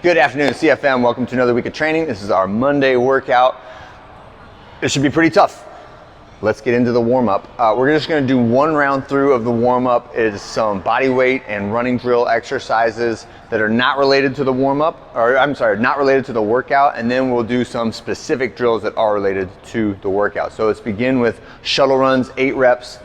Good afternoon, CFM. Welcome to another week of training. This is our Monday workout. It should be pretty tough. Let's get into the warm-up. We're just gonna do one round through of the warm-up. It is some body weight and running drill exercises that are not related to the warm-up, or I'm sorry, not related to the workout, and then we'll do some specific drills that are related to the workout. So let's begin with shuttle runs, 8 reps,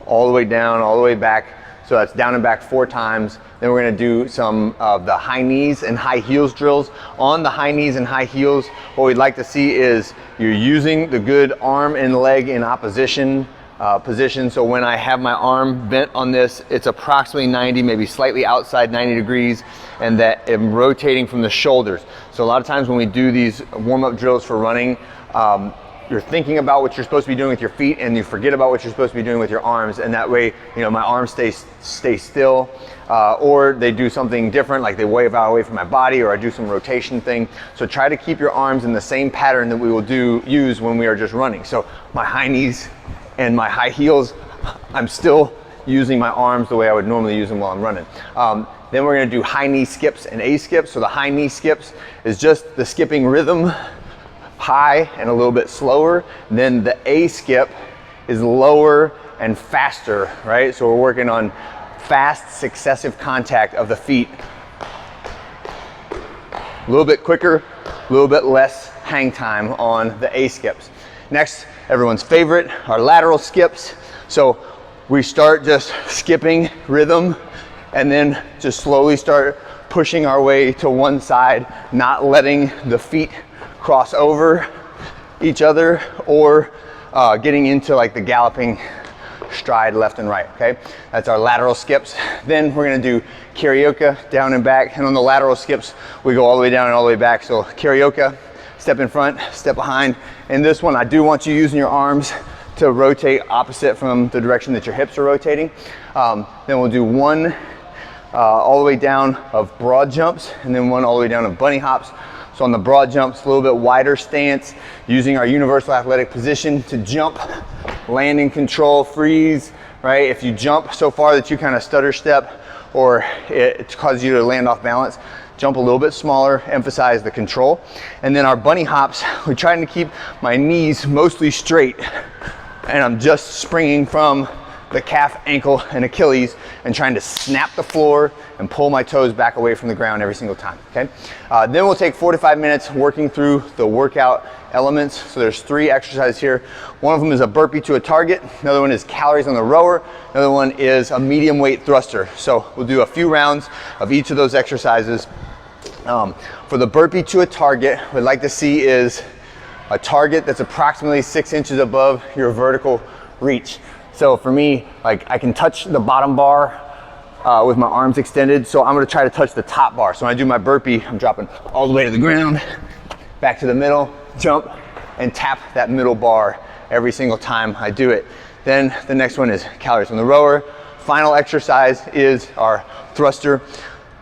all the way down, all the way back. So that's down and back 4 times. Then we're gonna do some of the high knees and high heels drills. On the high knees and high heels, what we'd like to see is you're using the good arm and leg in opposition position. So when I have my arm bent on this, it's approximately 90, maybe slightly outside 90 degrees, and that I'm rotating from the shoulders. So a lot of times when we do these warm-up drills for running, you're thinking about what you're supposed to be doing with your feet and you forget about what you're supposed to be doing with your arms, and that way, you know, my arms stay still, or they do something different, like they wave out away from my body, or I do some rotation thing. So try to keep your arms in the same pattern that we will use when we are just running. So my high knees and my high heels, I'm still using my arms the way I would normally use them while I'm running. Then we're gonna do high knee skips and A skips. So the high knee skips is just the skipping rhythm, high and a little bit slower. Then the A skip is lower and faster, right? So we're working on fast successive contact of the feet. A little bit quicker, a little bit less hang time on the A skips. Next, everyone's favorite, our lateral skips. So we start just skipping rhythm and then just slowly start pushing our way to one side, not letting the feet cross over each other, or getting into like the galloping stride left and right, okay? That's our lateral skips. Then we're gonna do karaoke, down and back, and on the lateral skips, we go all the way down and all the way back. So karaoke, step in front, step behind. And this one, I do want you using your arms to rotate opposite from the direction that your hips are rotating. Then we'll do one all the way down of broad jumps, and then one all the way down of bunny hops. So on the broad jumps, a little bit wider stance, using our universal athletic position to jump, land in control, freeze, right? If you jump so far that you kind of stutter step, or it causes you to land off balance, jump a little bit smaller, emphasize the control. And then our bunny hops, we're trying to keep my knees mostly straight, and I'm just springing from the calf, ankle, and Achilles, and trying to snap the floor and pull my toes back away from the ground every single time, okay? Then we'll take 4 to 5 minutes working through the workout elements. So there's 3 exercises here. One of them is a burpee to a target. Another one is calories on the rower. Another one is a medium weight thruster. So we'll do a few rounds of each of those exercises. For the burpee to a target, what I'd like to see is a target that's approximately 6 inches above your vertical reach. So for me, like, I can touch the bottom bar with my arms extended, so I'm gonna try to touch the top bar. So when I do my burpee, I'm dropping all the way to the ground, back to the middle, jump, and tap that middle bar every single time I do it. Then the next one is calories on the rower. Final exercise is our thruster.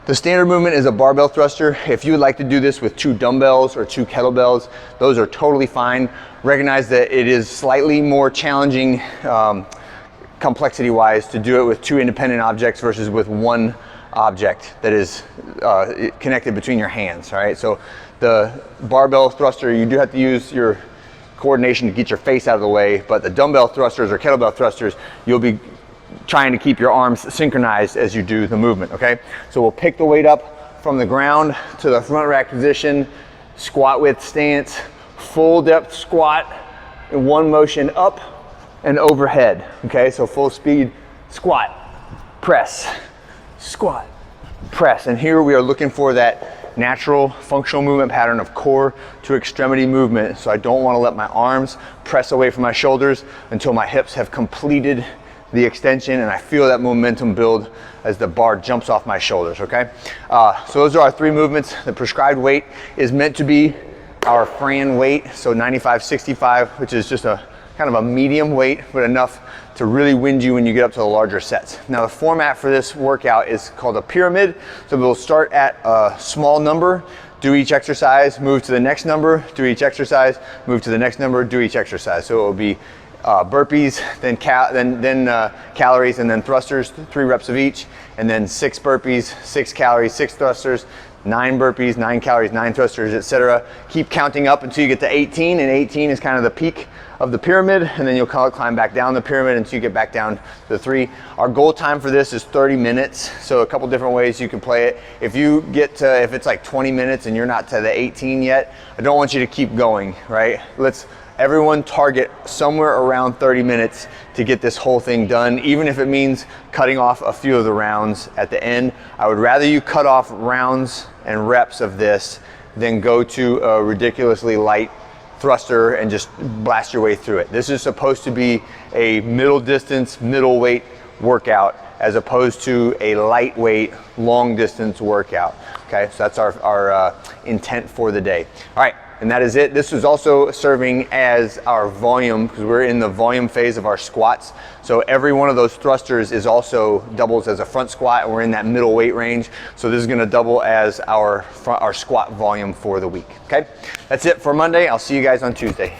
The standard movement is a barbell thruster. If you would like to do this with 2 dumbbells or 2 kettlebells, those are totally fine. Recognize that it is slightly more challenging complexity wise to do it with 2 independent objects versus with 1 object that is connected between your hands, all right? So the barbell thruster, you do have to use your coordination to get your face out of the way, but the dumbbell thrusters or kettlebell thrusters, you'll be trying to keep your arms synchronized as you do the movement, okay? So we'll pick the weight up from the ground to the front rack position, squat width stance, full depth squat in one motion up and overhead, okay? So full speed squat, press, squat, press. And here we are looking for that natural functional movement pattern of core to extremity movement. So I don't want to let my arms press away from my shoulders until my hips have completed the extension and I feel that momentum build as the bar jumps off my shoulders, okay? So those are our 3 movements. The prescribed weight is meant to be our Fran weight, so 95-65, which is just a kind of a medium weight, but enough to really wind you when you get up to the larger sets. Now the format for this workout is called a pyramid. So we'll start at a small number, do each exercise, move to the next number, do each exercise, move to the next number, do each exercise. So it will be burpees, then calories, and then thrusters, 3 reps of each, and then 6 burpees, 6 calories, 6 thrusters, 9 burpees, 9 calories, 9 thrusters, etc. Keep counting up until you get to 18, and 18 is kind of the peak of the pyramid, and then you'll climb back down the pyramid until you get back down to 3. Our goal time for this is 30 minutes, so a couple different ways you can play it. If it's like 20 minutes and you're not to the 18 yet, I don't want you to keep going, right? Let's everyone target somewhere around 30 minutes to get this whole thing done, even if it means cutting off a few of the rounds at the end. I would rather you cut off rounds and reps of this than go to a ridiculously light thruster and just blast your way through it. This is supposed to be a middle distance, middle weight workout as opposed to a lightweight, long distance workout. Okay, so that's our intent for the day. All right, and that is it. This is also serving as our volume, because we're in the volume phase of our squats. So every one of those thrusters is also doubles as a front squat, and we're in that middle weight range. So this is gonna double as our squat volume for the week, okay? That's it for Monday. I'll see you guys on Tuesday.